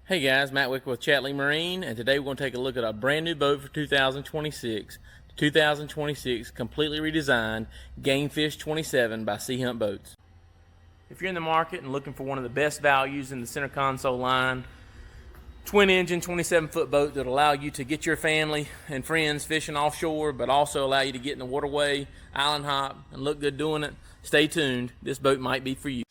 Hey guys, Matt Wicker with Chatley Marine, and today we're going to take a look at a brand new boat for 2026. 2026 completely redesigned Gamefish 27 by Sea Hunt Boats. If you're in the market and looking for one of the best values in the center console line, twin engine 27-foot boat that will allow you to get your family and friends fishing offshore, but also allow you to get in the waterway, island hop, and look good doing it, stay tuned. This boat might be for you.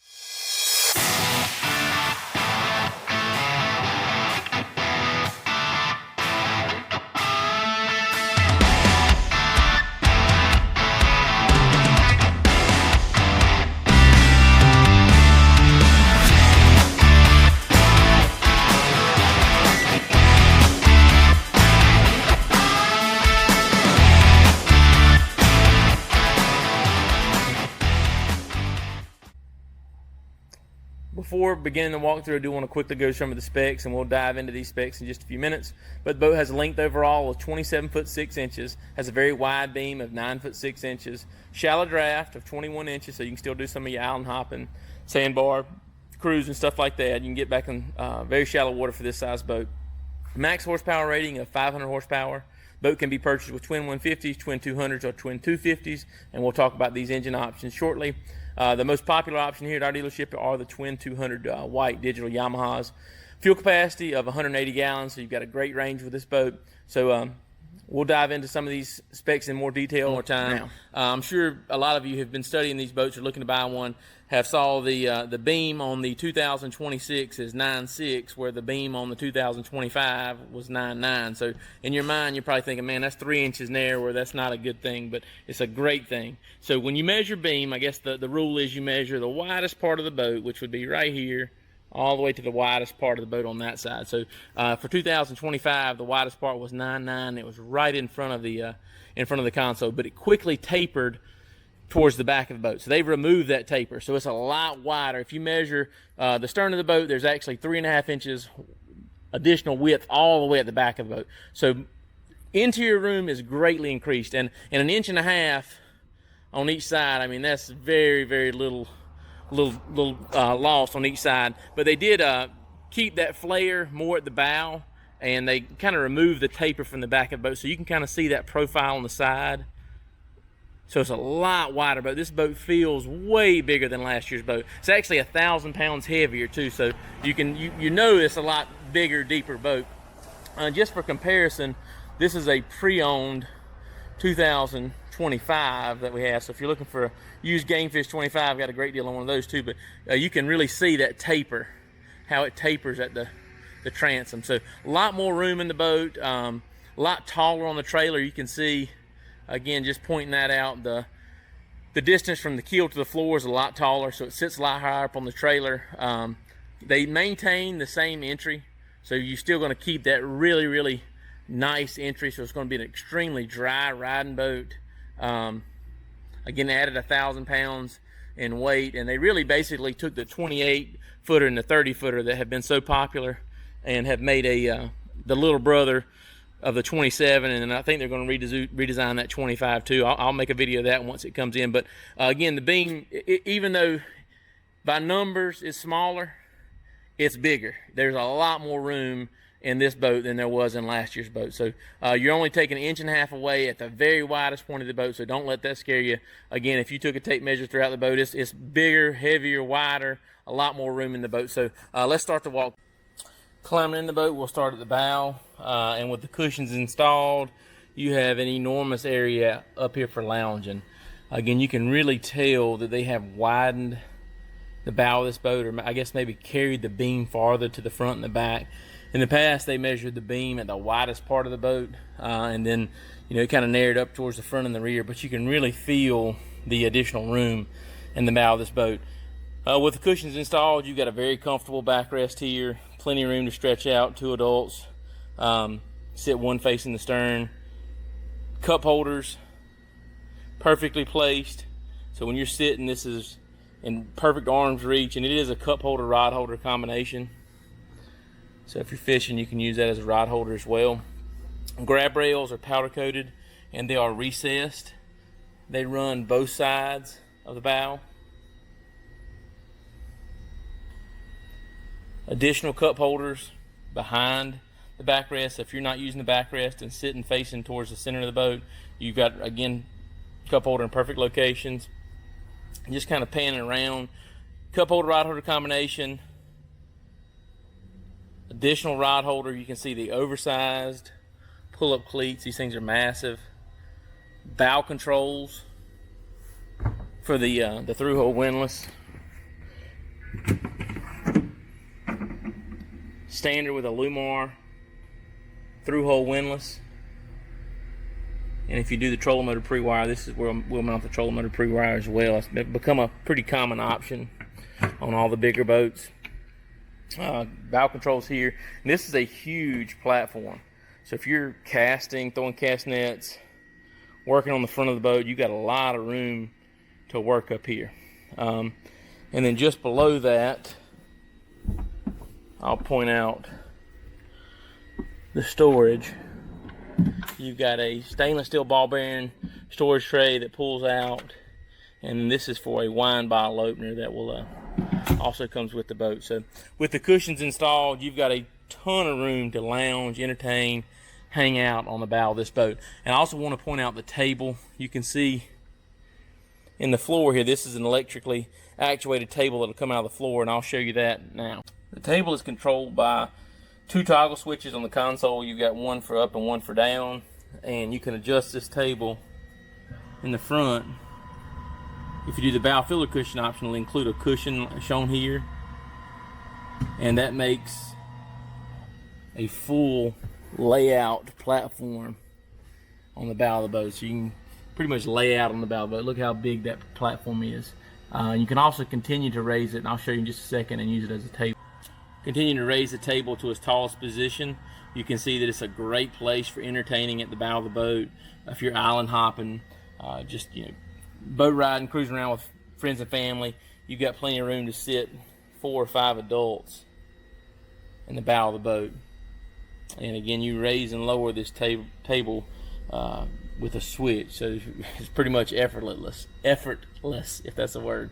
Before beginning the walkthrough, I do want to quickly go some of the specs, and we'll dive into these specs in just a few minutes. But the boat has a length overall of 27 foot 6 inches, has a very wide beam of 9 foot 6 inches, shallow draft of 21 inches, so you can still do some of your island hopping, sandbar, cruise, and stuff like that. You can get back in very shallow water for this size boat. Max horsepower rating of 500 horsepower. Boat can be purchased with twin 150s, twin 200s, or twin 250s, and we'll talk about these engine options shortly. The most popular option here at our dealership are the twin 200 white digital Yamahas. Fuel capacity of 180 gallons, so you've got a great range with this boat. So we'll dive into some of these specs in more detail more time. I'm sure a lot of you have been studying these boats or looking to buy one, have saw the beam on the 2026 is 9.6, where the beam on the 2025 was 9.9. So in your mind, you're probably thinking, man, that's 3 inches narrow, where that's not a good thing, but it's a great thing. So when you measure beam, I guess the rule is you measure the widest part of the boat, which would be right here, all the way to the widest part of the boat on that side. So for 2025, the widest part was 9.9. It was right in front of the console, but it quickly tapered towards the back of the boat. So they've removed that taper, so it's a lot wider. If you measure the stern of the boat, there's actually 3.5 inches additional width all the way at the back of the boat. So interior room is greatly increased, and an inch and a half on each side. I mean, that's very, very little loss on each side. But they did keep that flare more at the bow, and they kind of removed the taper from the back of the boat, so you can kind of see that profile on the side. So it's a lot wider boat. This boat feels way bigger than last year's boat. It's actually 1,000 pounds heavier too, so you know it's a lot bigger, deeper boat. Just for comparison, this is a pre-owned 2025 that we have. So if you're looking for a used Gamefish 25, got a great deal on one of those too. But you can really see that taper, how it tapers at the transom. So a lot more room in the boat, a lot taller on the trailer. You can see, again, just pointing that out, the distance from the keel to the floor is a lot taller, so it sits a lot higher up on the trailer. They maintain the same entry, so you're still going to keep that really, really nice entry, so it's going to be an extremely dry riding boat. Again, added 1,000 pounds in weight, and they really basically took the 28-footer and the 30-footer that have been so popular and have made the little brother of the 27, and I think they're going to redesign that 25 too. I'll make a video of that once it comes in. But again, the beam, even though by numbers it's smaller, it's bigger. There's a lot more room in this boat than there was in last year's boat. So you're only taking 1.5 inches away at the very widest point of the boat, so don't let that scare you. Again, if you took a tape measure throughout the boat, it's bigger, heavier, wider, a lot more room in the boat. So let's start the walk. Climbing in the boat, we'll start at the bow, and with the cushions installed, you have an enormous area up here for lounging. Again, you can really tell that they have widened the bow of this boat, or I guess maybe carried the beam farther to the front and the back. In the past, they measured the beam at the widest part of the boat, and then it kind of narrowed up towards the front and the rear, but you can really feel the additional room in the bow of this boat. With the cushions installed, you've got a very comfortable backrest here, plenty of room to stretch out, 2 adults, sit one facing the stern. Cup holders, perfectly placed, so when you're sitting, this is in perfect arm's reach, and it is a cup holder rod holder combination, so if you're fishing, you can use that as a rod holder as well. Grab rails are powder coated, and they are recessed. They run both sides of the bow. Additional cup holders behind the backrest. So if you're not using the backrest and sitting facing towards the center of the boat, you've got, again, cup holder in perfect locations. Just kind of panning around. Cup holder, rod holder combination. Additional rod holder. You can see the oversized pull-up cleats. These things are massive. Bow controls for the through-hole windlass. Standard with a Lumar through-hole windlass. And if you do the trolling motor pre-wire, this is where we'll mount the trolling motor pre-wire as well. It's become a pretty common option on all the bigger boats. Bow controls here. And this is a huge platform. So if you're casting, throwing cast nets, working on the front of the boat, you've got a lot of room to work up here. And then just below that, I'll point out the storage. You've got a stainless steel ball bearing storage tray that pulls out, and this is for a wine bottle opener that will also comes with the boat. So with the cushions installed, you've got a ton of room to lounge, entertain, hang out on the bow of this boat. And I also want to point out the table. You can see in the floor here, this is an electrically actuated table that'll come out of the floor, and I'll show you that now. The table is controlled by 2 toggle switches on the console. You've got one for up and one for down, and you can adjust this table in the front. If you do the bow filler cushion option, it'll include a cushion shown here, and that makes a full layout platform on the bow of the boat. So you can pretty much lay out on the bow of the boat. Look how big that platform is. You can also continue to raise it, and I'll show you in just a second, and use it as a table. Continue to raise the table to its tallest position. You can see that it's a great place for entertaining at the bow of the boat. If you're island hopping, just boat riding, cruising around with friends and family, you've got plenty of room to sit 4 or 5 adults in the bow of the boat. And again, you raise and lower this table with a switch, so it's pretty much effortless, if that's a word.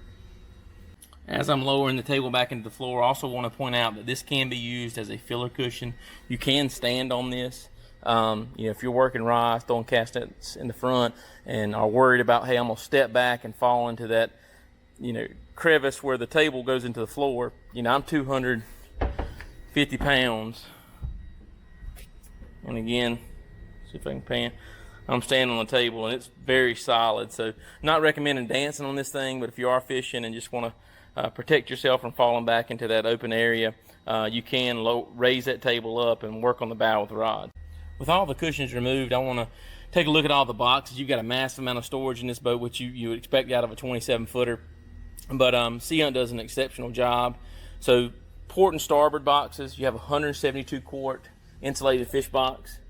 As I'm lowering the table back into the floor, I also want to point out that this can be used as a filler cushion. You can stand on this. If you're working rods, throwing cast nets in the front, and are worried about, hey, I'm gonna step back and fall into that, crevice where the table goes into the floor. I'm 250 pounds, and again, see if I can pan. I'm standing on the table, and it's very solid. So, not recommending dancing on this thing, but if you are fishing and just want to protect yourself from falling back into that open area, you can raise that table up and work on the bow with the rod. With all the cushions removed, I want to take a look at all the boxes. You've got a massive amount of storage in this boat, which you would expect out of a 27-footer. But Sea Hunt does an exceptional job. So port and starboard boxes, you have a 172-quart insulated fish box.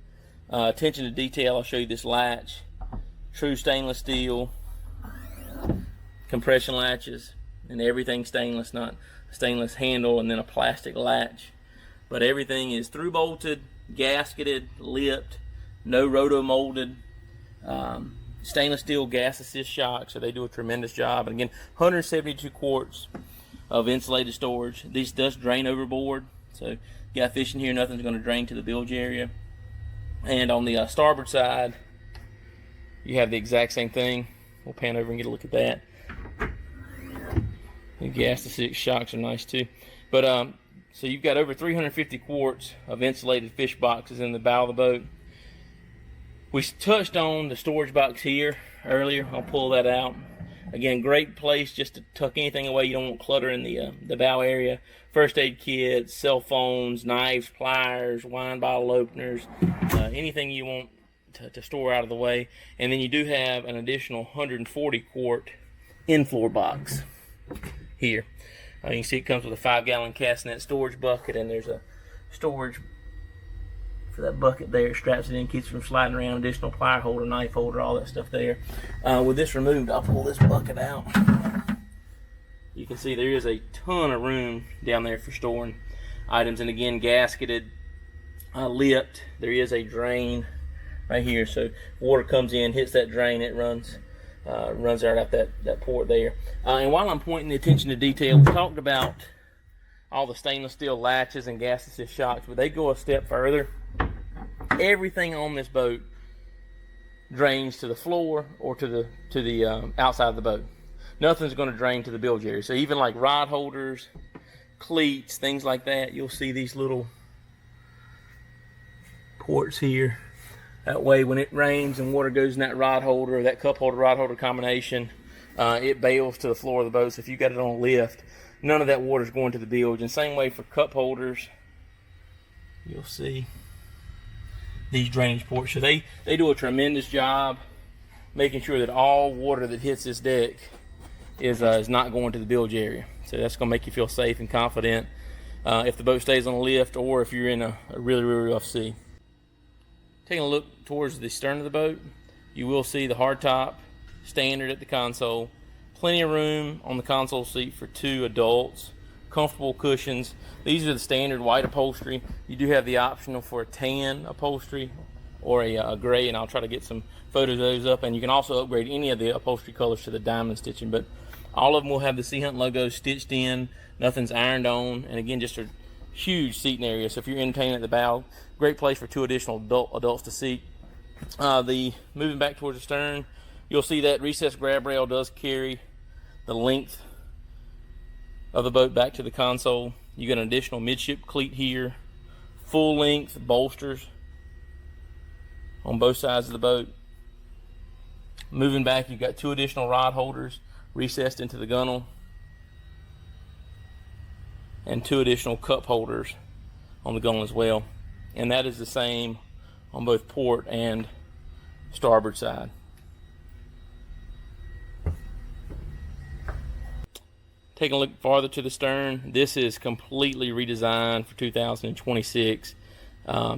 Attention to detail, I'll show you this latch. True stainless steel, compression latches, and everything stainless, not a stainless handle and then a plastic latch. But everything is through bolted, gasketed, lipped, no roto molded, stainless steel gas assist shocks, so they do a tremendous job. And again, 172 quarts of insulated storage. These does drain overboard, so you got fishing here, nothing's going to drain to the bilge area. And on the starboard side, you have the exact same thing. We'll pan over and get a look at that. The gas assist shocks are nice too. But so you've got over 350 quarts of insulated fish boxes in the bow of the boat. We touched on the storage box here earlier. I'll pull that out. Again, great place just to tuck anything away. You don't want clutter in the bow area. First aid kits, cell phones, knives, pliers, wine bottle openers, anything you want to store out of the way. And then you do have an additional 140 quart in-floor box here. You can see it comes with a 5-gallon cast net storage bucket, and there's a storage for that bucket there. It straps it in, keeps it from sliding around. Additional plier holder, knife holder, all that stuff there. With this removed, I'll pull this bucket out. You can see there is a ton of room down there for storing items, and again, gasketed, lipped. There is a drain right here, so water comes in, hits that drain, it runs right out that port there. And while I'm pointing the attention to detail, we talked about all the stainless steel latches and gas assist shocks, but they go a step further. Everything on this boat drains to the floor or to the outside of the boat. Nothing's going to drain to the bilge area. So even like rod holders, cleats, things like that, you'll see these little ports here. That way when it rains and water goes in that rod holder or that cup holder rod holder combination, it bails to the floor of the boat. So if you've got it on a lift, none of that water is going to the bilge. And same way for cup holders, you'll see these drainage ports. So they do a tremendous job making sure that all water that hits this deck is not going to the bilge area. So that's going to make you feel safe and confident if the boat stays on a lift or if you're in a really, really rough sea. Taking a look towards the stern of the boat, you will see the hardtop standard at the console. Plenty of room on the console seat for 2 adults. Comfortable cushions. These are the standard white upholstery. You do have the optional for a tan upholstery or a gray, and I'll try to get some photos of those up. And you can also upgrade any of the upholstery colors to the diamond stitching. But all of them will have the Sea Hunt logo stitched in. Nothing's ironed on. And again, just a huge seating area. So if you're entertaining at the bow, great place for 2 additional adults to seat. Moving back towards the stern, you'll see that recessed grab rail does carry the length of the boat back to the console. You got an additional midship cleat here, full length bolsters on both sides of the boat. Moving back, you've got 2 additional rod holders recessed into the gunnel and 2 additional cup holders on the gunnel as well. And that is the same on both port and starboard side. Taking a look farther to the stern, this is completely redesigned for 2026.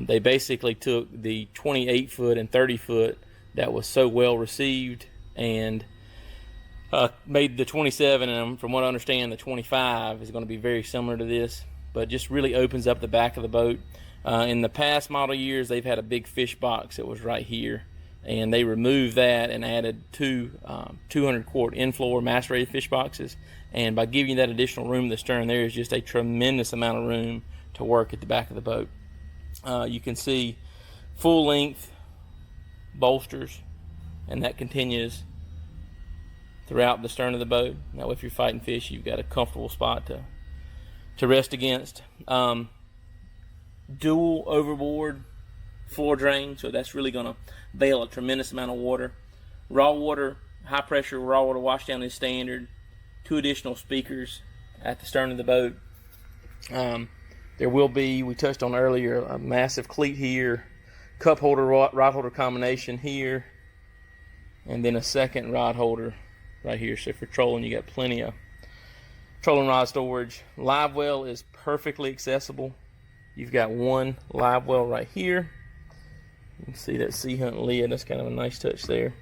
They basically took the 28-foot and 30-foot that was so well received and made the 27, and from what I understand, the 25 is going to be very similar to this, but just really opens up the back of the boat. In the past model years, they've had a big fish box that was right here, and they removed that and added 2 200-quart in-floor master-rated fish boxes. And by giving you that additional room in the stern, there is just a tremendous amount of room to work at the back of the boat. You can see full-length bolsters, and that continues throughout the stern of the boat. Now, if you're fighting fish, you've got a comfortable spot to rest against. Dual overboard floor drain, so that's really going to bail a tremendous amount of water. Raw water, high pressure raw water washdown is standard. 2 additional speakers at the stern of the boat. There will be, we touched on earlier, a massive cleat here, cup holder, rod holder combination here, and then a second rod holder right here. So for trolling, you got plenty of trolling rod storage. Live well is perfectly accessible. You've got 1 live well right here. You can see that Sea Hunt lid. That's kind of a nice touch there.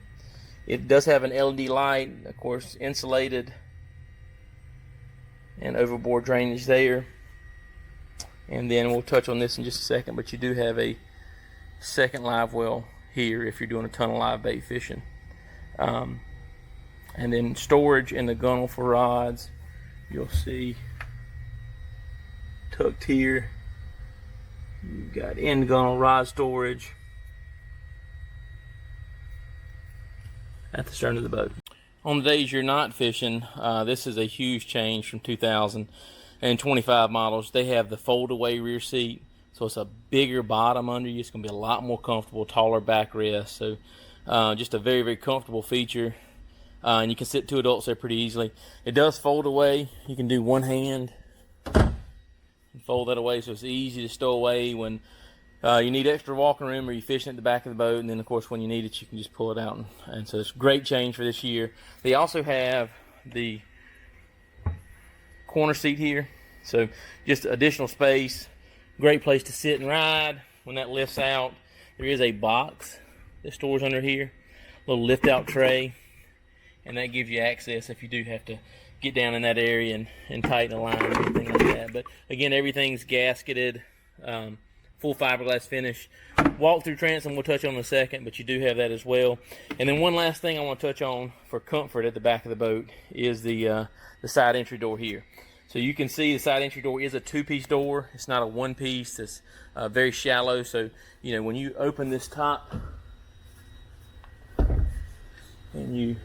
It does have an LED light, of course, insulated and overboard drainage there. And then we'll touch on this in just a second, but you do have a second live well here if you're doing a ton of live bait fishing. And then storage in the gunnel for rods, you'll see tucked here. You've got in gunnel rod storage at the stern of the boat. On the days you're not fishing, this is a huge change from 2025 models. They have the fold-away rear seat, so it's a bigger bottom under you. It's going to be a lot more comfortable, taller backrest. So just a very, very comfortable feature. And you can sit 2 adults there pretty easily. It does fold away. You can do one hand and fold that away, so it's easy to stow away when you need extra walking room or you're fishing at the back of the boat. And then, of course, when you need it, you can just pull it out. And so it's a great change for this year. They also have the corner seat here, so just additional space. Great place to sit and ride. When that lifts out, there is a box that stores under here, a little lift out tray, and that gives you access if you do have to get down in that area and tighten a line or anything like that. But again, everything's gasketed, full fiberglass finish. Walk through transom we'll touch on in a second, but you do have that as well. And then one last thing I want to touch on for comfort at the back of the boat is the side entry door here. So you can see the side entry door is a 2-piece door. It's not a 1-piece. It's very shallow. So, you know, when you open this top and you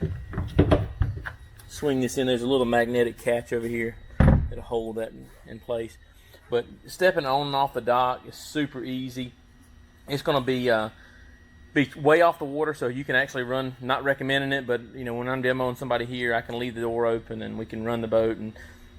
swing this in, there's a little magnetic catch over here that'll hold that in place. But stepping on and off the dock is super easy. It's going to be way off the water, so you can actually run. Not recommending it, but you know, when I'm demoing somebody here, I can leave the door open and we can run the boat, and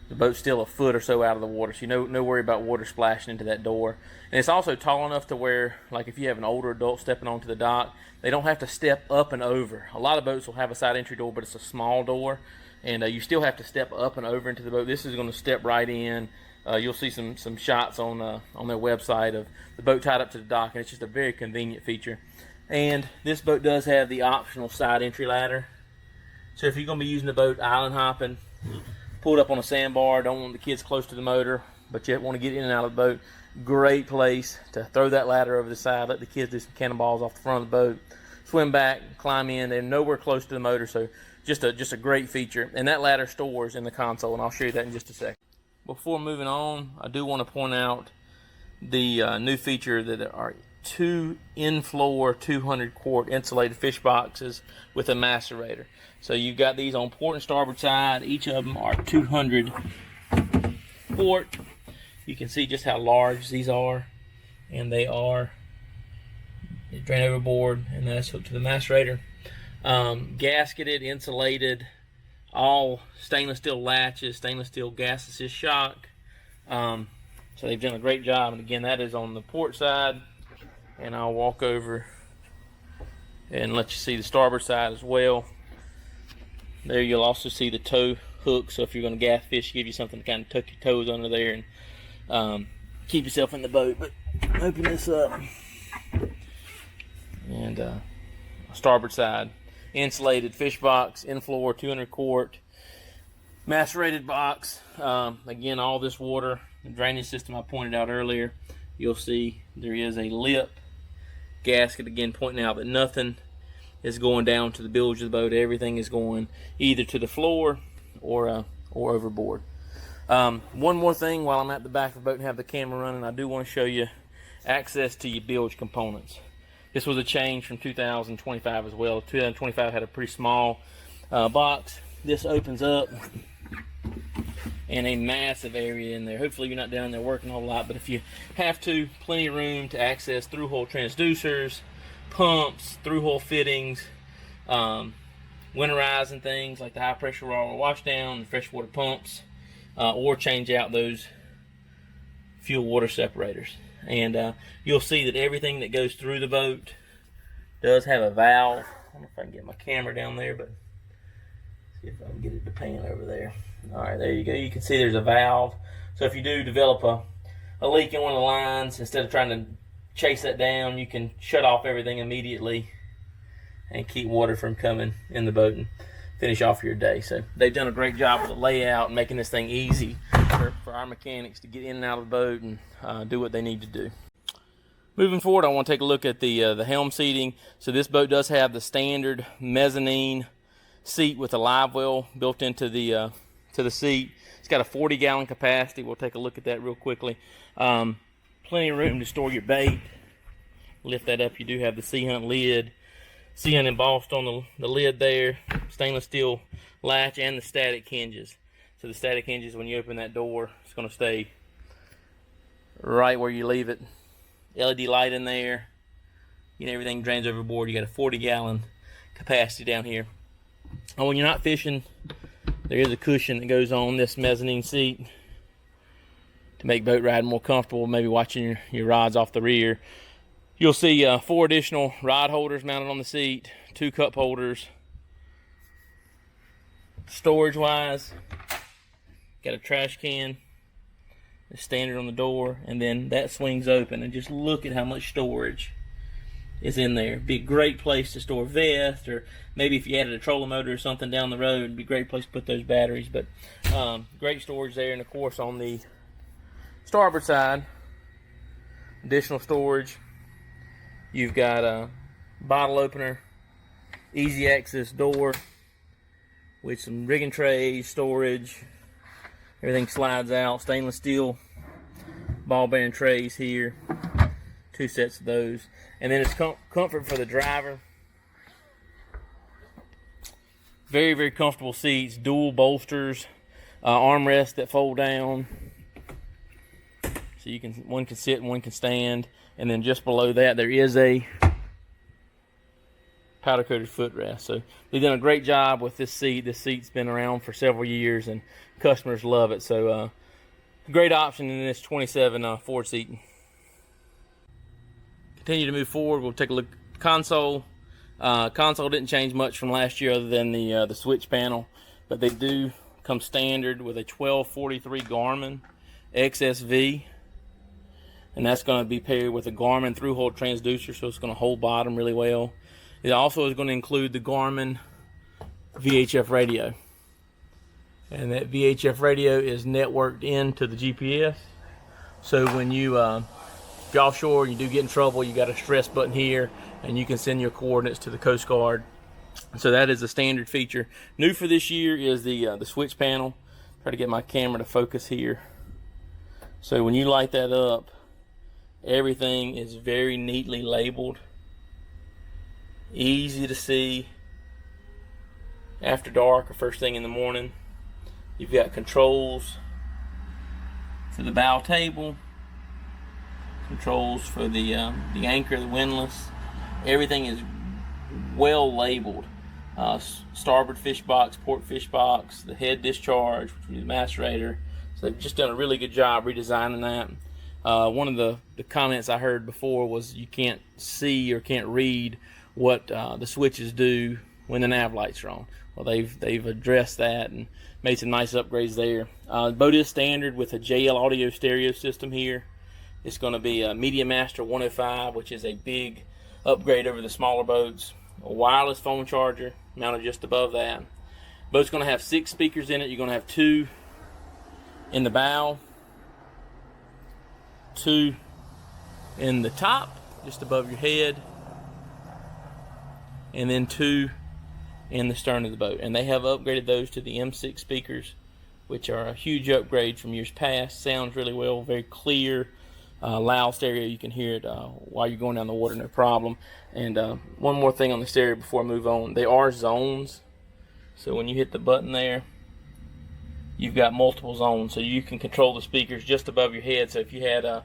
the boat's still a foot or so out of the water, so no worry about water splashing into that door. And it's also tall enough to where, like if you have an older adult stepping onto the dock, they don't have to step up and over. A lot of boats will have a side entry door, but it's a small door, and you still have to step up and over into the boat. This is going to step right in. You'll see some shots on their website of the boat tied up to the dock, and it's just a very convenient feature. And this boat does have the optional side entry ladder. So if you're going to be using the boat island hopping, pull it up on a sandbar, don't want the kids close to the motor, but you want to get in and out of the boat, great place to throw that ladder over the side, let the kids do some cannonballs off the front of the boat, swim back, climb in. They're nowhere close to the motor, so just a great feature. And that ladder stores in the console, and I'll show you that in just a second. Before moving on, I do want to point out the new feature that are 2 in-floor 200-quart insulated fish boxes with a macerator. So you've got these on port and starboard side. Each of them are 200 quart. You can see just how large these are, and they drain overboard, and that's hooked to the macerator. Gasketed, insulated, all stainless steel latches, stainless steel gas assist shock. So they've done a great job. And again, that is on the port side, and I'll walk over and let you see the starboard side as well. There you'll also see the tow hook, so if you're going to gaff fish, give you something to kind of tuck your toes under there and keep yourself in the boat. But open this up, and starboard side, insulated fish box, in-floor 200 quart, macerated box. Again, all this water, the drainage system I pointed out earlier, you'll see there is a lip gasket, again pointing out that nothing is going down to the bilge of the boat. Everything is going either to the floor or overboard. One more thing while I'm at the back of the boat and have the camera running, I do want to show you access to your bilge components. This was a change from 2025 as well. 2025 had a pretty small box. This opens up and a massive area in there. Hopefully you're not down there working a whole lot, but if you have to, plenty of room to access through-hole transducers, pumps, through-hole fittings, winterizing things like the high-pressure raw washdown and freshwater pumps, or change out those fuel water separators. And you'll see that everything that goes through the boat does have a valve. I don't know if I can get my camera down there, but see if I can get it to pan over there. All right, there you go. You can see there's a valve. So if you do develop a leak in one of the lines, instead of trying to chase that down, you can shut off everything immediately and keep water from coming in the boat and finish off your day. So they've done a great job with the layout and making this thing easy for our mechanics to get in and out of the boat and do what they need to do. Moving forward, I want to take a look at the helm seating. So this boat does have the standard mezzanine seat with a live well built into the seat. It's got a 40-gallon capacity. We'll take a look at that real quickly. Plenty of room to store your bait. Lift that up. You do have the Sea Hunt lid. Sea Hunt embossed on the lid there. Stainless steel latch and the static hinges. So the static hinges, when you open that door, it's going to stay right where you leave it. LED light in there. You know, everything drains overboard. You got a 40-gallon capacity down here. And when you're not fishing, there is a cushion that goes on this mezzanine seat to make boat riding more comfortable, maybe watching your rods off the rear. You'll see 4 additional rod holders mounted on the seat, 2 cup holders. Storage wise, got a trash can, it's standard on the door, and then that swings open, and just look at how much storage is in there. Be a great place to store vests, or maybe if you added a trolling motor or something down the road, it'd be a great place to put those batteries. But great storage there. And of course on the starboard side, additional storage. You've got a bottle opener, easy access door with some rigging trays, storage, Everything slides out. Stainless steel ball bearing trays here. 2 sets of those. And then it's comfort for the driver. Very, very comfortable seats. Dual bolsters. Armrests that fold down. So you can, one can sit and one can stand. And then just below that there is a powder coated footrest. So they've done a great job with this seat. This seat's been around for several years and customers love it. So great option in this 27 Ford seating. Continue to move forward. We'll take a look at the console. Console didn't change much from last year other than the switch panel, but they do come standard with a 1243 Garmin XSV, and that's going to be paired with a Garmin through-hole transducer, so it's going to hold bottom really well. It also is going to include the Garmin VHF radio, and that VHF radio is networked into the GPS. So when you if you're offshore and you do get in trouble, you got a stress button here, and you can send your coordinates to the Coast Guard. So that is a standard feature. New for this year is the switch panel. Try to get my camera to focus here. So when you light that up, everything is very neatly labeled, easy to see after dark or first thing in the morning. You've got controls for the bow table, controls for the anchor, the windlass. Everything is well labeled. Starboard fish box, port fish box, the head discharge, which is the macerator. So they've just done a really good job redesigning that. One of the comments I heard before was you can't see or can't read what the switches do when the nav lights are on. Well, they've addressed that and made some nice upgrades there. The boat is standard with a JL audio stereo system here. It's going to be a Media Master 105, which is a big upgrade over the smaller boats. A wireless phone charger mounted just above that. Boat's going to have 6 speakers in it. You're going to have 2 in the bow, 2 in the top just above your head, and then 2 in the stern of the boat. And they have upgraded those to the M6 speakers, which are a huge upgrade from years past. Sounds really well, very clear, loud stereo. You can hear it while you're going down the water, no problem. And one more thing on the stereo before I move on. They are zones, so when you hit the button there, you've got multiple zones, so you can control the speakers just above your head. So if you had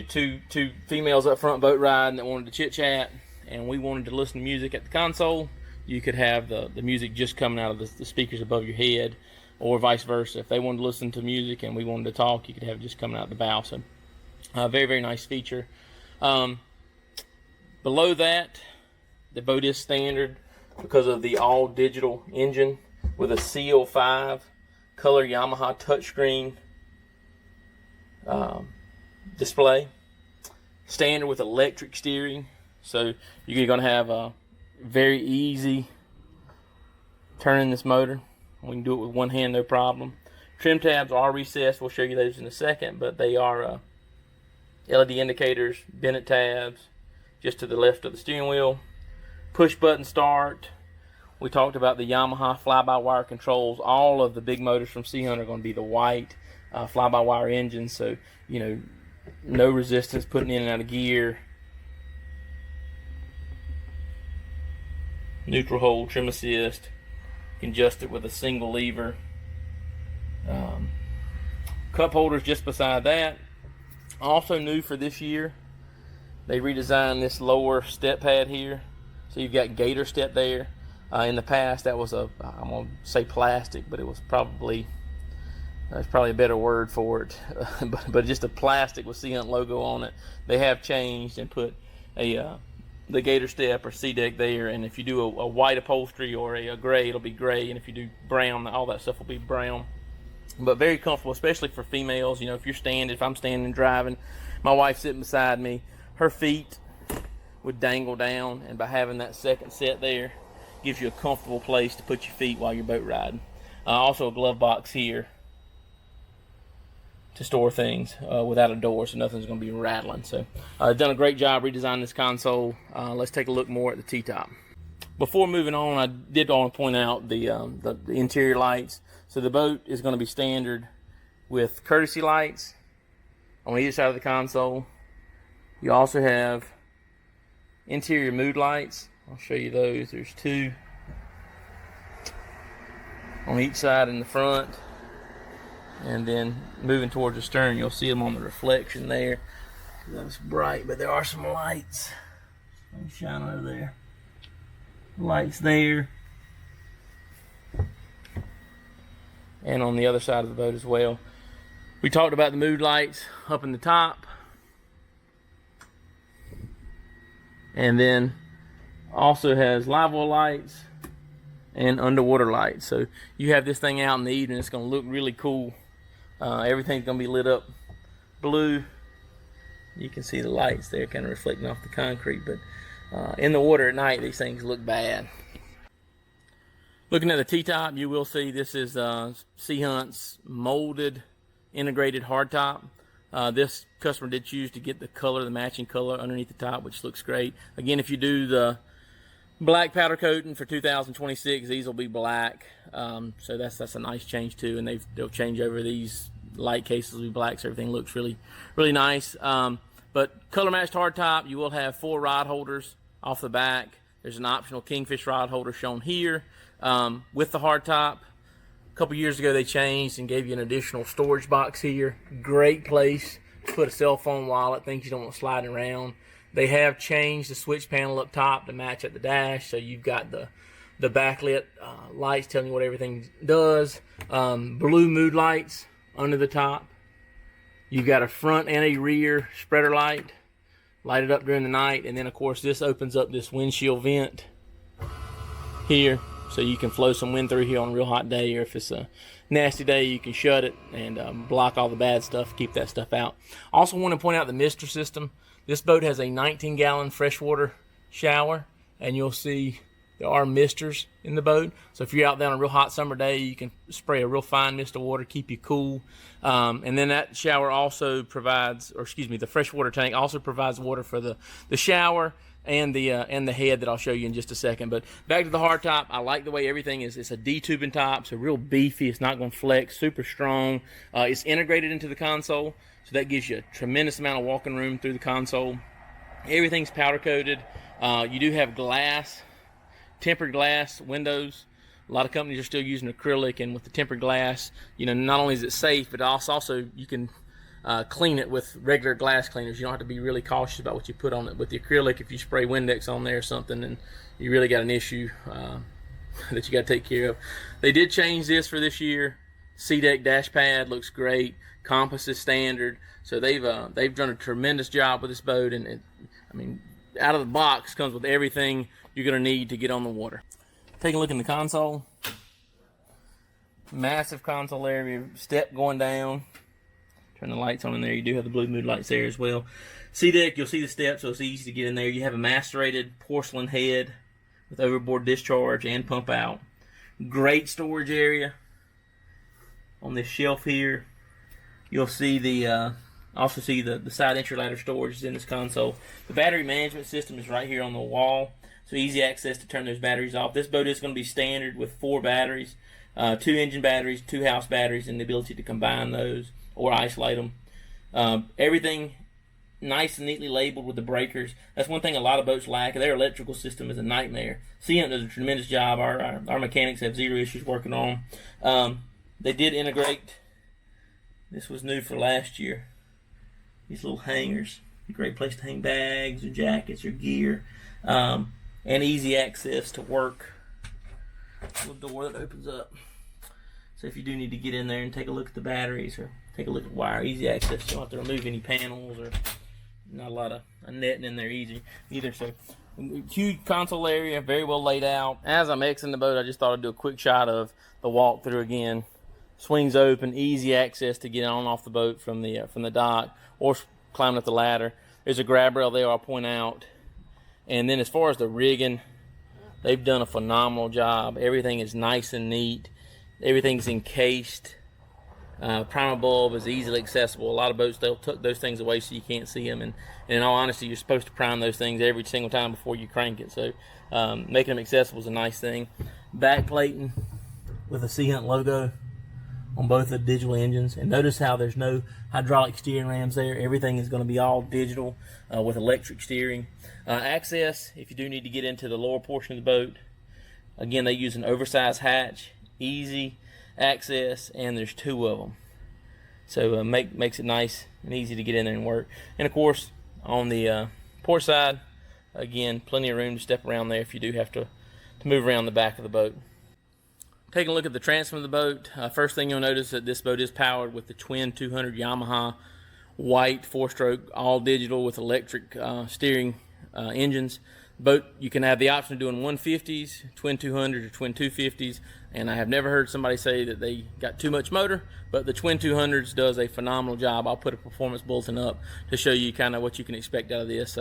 two females up front boat riding that wanted to chit chat, and we wanted to listen to music at the console, you could have the music just coming out of the speakers above your head, or vice versa. If they wanted to listen to music and we wanted to talk, you could have it just coming out the bow. So very, very nice feature. Below that, the boat is standard because of the all digital engine with a CO5 color Yamaha touchscreen display. Standard with electric steering, so you're going to have a very easy turning this motor. We can do it with one hand, no problem. Trim tabs are recessed. We'll show you those in a second, but they are LED indicators, Bennett tabs, just to the left of the steering wheel. Push button start. We talked about the Yamaha fly-by-wire controls. All of the big motors from Sea Hunt are going to be the white fly-by-wire engines, so no resistance putting in and out of gear. Neutral hold, trim assist. You can adjust it with a single lever. Cup holders just beside that. Also new for this year, they redesigned this lower step pad here. So you've got gator step there. In the past, that was I'm going to say plastic, but it was probably, there's probably a better word for it, but just a plastic with Sea Hunt logo on it. They have changed and put the gator step or sea deck there, and if you do a white upholstery or a gray, it'll be gray, and if you do brown, all that stuff will be brown. But very comfortable, especially for females. If I'm standing driving, my wife's sitting beside me, her feet would dangle down, and by having that second set there, gives you a comfortable place to put your feet while you're boat riding. Also a glove box here to store things without a door, so nothing's going to be rattling. So done a great job redesigning this console. Let's take a look more at the T-top. Before moving on, I did want to point out the interior lights. So the boat is going to be standard with courtesy lights on either side of the console. You also have interior mood lights. I'll show you those. There's 2 on each side in the front. And then moving towards the stern, you'll see them on the reflection there. That's bright, but there are some lights. Let me shine over there. Lights there. And on the other side of the boat as well. We talked about the mood lights up in the top. And then also has livewell lights and underwater lights. So you have this thing out in the evening, it's going to look really cool. Everything's going to be lit up blue. You can see the lights there kind of reflecting off the concrete, but in the water at night, these things look bad. Looking at the T-top, you will see this is Sea Hunt's molded integrated hardtop. This customer did choose to get the color, the matching color underneath the top, which looks great. Again, if you do the black powder coating for 2026, these will be black. So that's a nice change too, and they'll change over these light cases will be black, so everything looks really nice. But color matched hardtop, you will have 4 rod holders off the back. There's an optional kingfish rod holder shown here with the hardtop. A couple years ago they changed and gave you an additional storage box here. Great place to put a cell phone, wallet, things you don't want sliding around. They have changed the switch panel up top to match at the dash, so you've got the backlit lights telling you what everything does. Blue mood lights under the top. You've got a front and a rear spreader light, light it up during the night, and then of course this opens up this windshield vent here, so you can flow some wind through here on a real hot day, or if it's a nasty day, you can shut it and block all the bad stuff, keep that stuff out. Also want to point out the mister system. This boat has a 19-gallon freshwater shower, and you'll see there are misters in the boat. So if you're out there on a real hot summer day, you can spray a real fine mist of water, keep you cool. And then that shower also provides, or excuse me, the freshwater tank also provides water for the shower and the head that I'll show you in just a second. But back to the hardtop, I like the way everything is. It's a D-tubing top, so real beefy. It's not going to flex, super strong. It's integrated into the console, so that gives you a tremendous amount of walking room through the console. Everything's powder coated. You do have glass, tempered glass windows. A lot of companies are still using acrylic, and with the tempered glass, you know, not only is it safe, but also you can clean it with regular glass cleaners. You don't have to be really cautious about what you put on it. With the acrylic, if you spray Windex on there or something, then you really got an issue that you got to take care of. They did change this for this year. C-deck dash pad looks great. Compass is standard. So they've done a tremendous job with this boat, and I mean, out of the box comes with everything you're going to need to get on the water. Take a look in the console. Massive console area, step going down. Turn the lights on in there. You do have the blue mood lights there as well. C-deck, you'll see the steps, so it's easy to get in there. You have a macerated porcelain head with overboard discharge and pump out. Great storage area on this shelf here. You'll see the also see the side entry ladder storage is in this console. The battery management system is right here on the wall, so easy access to turn those batteries off. This boat is going to be standard with 4 batteries, 2 engine batteries, 2 house batteries, and the ability to combine those or isolate them. Everything nice and neatly labeled with the breakers. That's one thing a lot of boats lack. Their electrical system is a nightmare. Sea Hunt does a tremendous job. Our mechanics have 0 issues working on them. They did integrate, this was new for last year, these little hangers. A great place to hang bags or jackets or gear. And easy access to work. A little door that opens up. So if you do need to get in there and take a look at the batteries or take a look at the wire, easy access. You don't have to remove any panels, or not a lot of netting in there either. So huge console area, very well laid out. As I'm exiting the boat, I just thought I'd do a quick shot of the walkthrough again. Swings open, easy access to get on and off the boat from the dock or climbing up the ladder. There's a grab rail there I'll point out. And then as far as the rigging, they've done a phenomenal job. Everything is nice and neat. Everything's encased. Primer bulb is easily accessible. A lot of boats, they'll tuck those things away so you can't see them. And in all honesty, you're supposed to prime those things every single time before you crank it. So making them accessible is a nice thing. Back plating with a Sea Hunt logo on both the digital engines. And notice how there's no hydraulic steering rams there. Everything is going to be all digital with electric steering. Access, if you do need to get into the lower portion of the boat, again, they use an oversized hatch, easy access, and there's 2 of them. So makes it nice and easy to get in there and work. And of course, on the port side, again, plenty of room to step around there if you do have to move around the back of the boat. Taking a look at the transom of the boat, first thing you'll notice that this boat is powered with the twin 200 Yamaha white 4-stroke all digital with electric steering engines. Boat, you can have the option of doing 150s, twin 200s, or twin 250s, and I have never heard somebody say that they got too much motor, but the twin 200s does a phenomenal job. I'll put a performance bulletin up to show you kind of what you can expect out of this.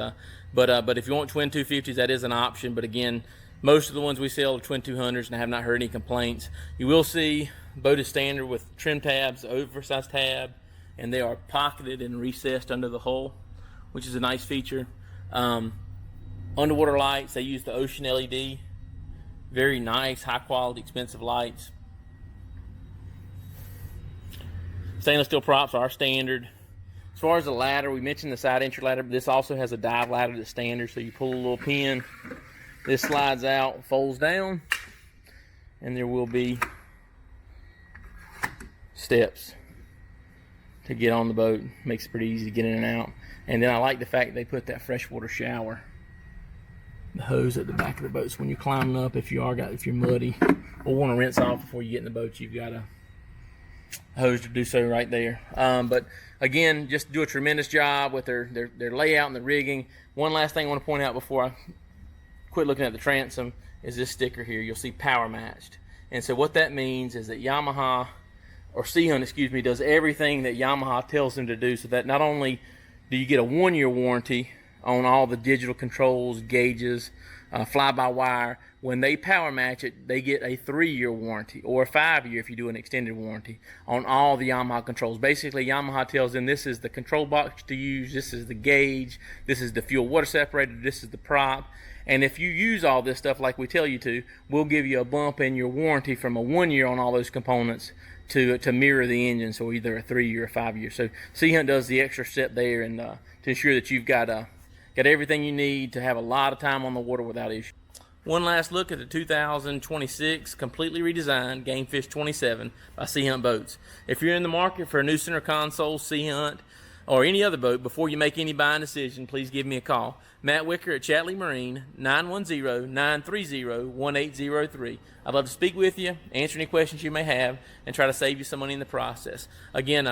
But if you want twin 250s, that is an option. But again, most of the ones we sell are twin 200s, and I have not heard any complaints. You will see boat is standard with trim tabs, oversized tab, and they are pocketed and recessed under the hull, which is a nice feature. Underwater lights, they use the ocean LED. Very nice, high quality, expensive lights. Stainless steel props are standard. As far as the ladder, we mentioned the side entry ladder, but this also has a dive ladder that's standard. So you pull a little pin, this slides out, folds down, and there will be steps to get on the boat. Makes it pretty easy to get in and out. And then I like the fact they put that freshwater shower, the hose at the back of the boat, so when you're climbing up, if you're muddy or want to rinse off before you get in the boat, you've got a hose to do so right there. But again, just do a tremendous job with their layout and the rigging. One last thing I want to point out before I quit looking at the transom is this sticker here. You'll see power matched, and so what that means is that Yamaha, or Sea Hunt, excuse me, does everything that Yamaha tells them to do, so that not only do you get a 1-year warranty on all the digital controls, gauges, fly-by-wire. When they power match it, they get a 3-year warranty, or a 5-year if you do an extended warranty, on all the Yamaha controls. Basically, Yamaha tells them this is the control box to use, this is the gauge, this is the fuel water separator, this is the prop. And if you use all this stuff like we tell you to, we'll give you a bump in your warranty from a 1 year on all those components to mirror the engine, so either a 3-year or 5-year. So Sea Hunt does the extra step there, and to ensure that you've got everything you need to have a lot of time on the water without issue. One last look at the 2026 completely redesigned Gamefish 27 by Sea Hunt Boats. If you're in the market for a new center console, Sea Hunt, or any other boat, before you make any buying decision, please give me a call. Matt Wicker at Chatley Marine, 910-930-1803. I'd love to speak with you, answer any questions you may have, and try to save you some money in the process. Again,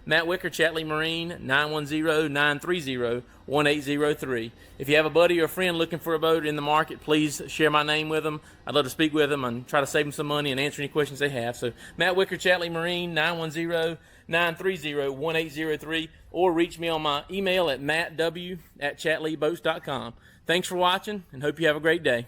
Matt Wicker, Chatley Marine, 910-930-1803. If you have a buddy or a friend looking for a boat in the market, please share my name with them. I'd love to speak with them and try to save them some money and answer any questions they have. So Matt Wicker, Chatley Marine, 910-930-1803, or reach me on my email at mattw@chatleeboats.com. Thanks for watching, and hope you have a great day.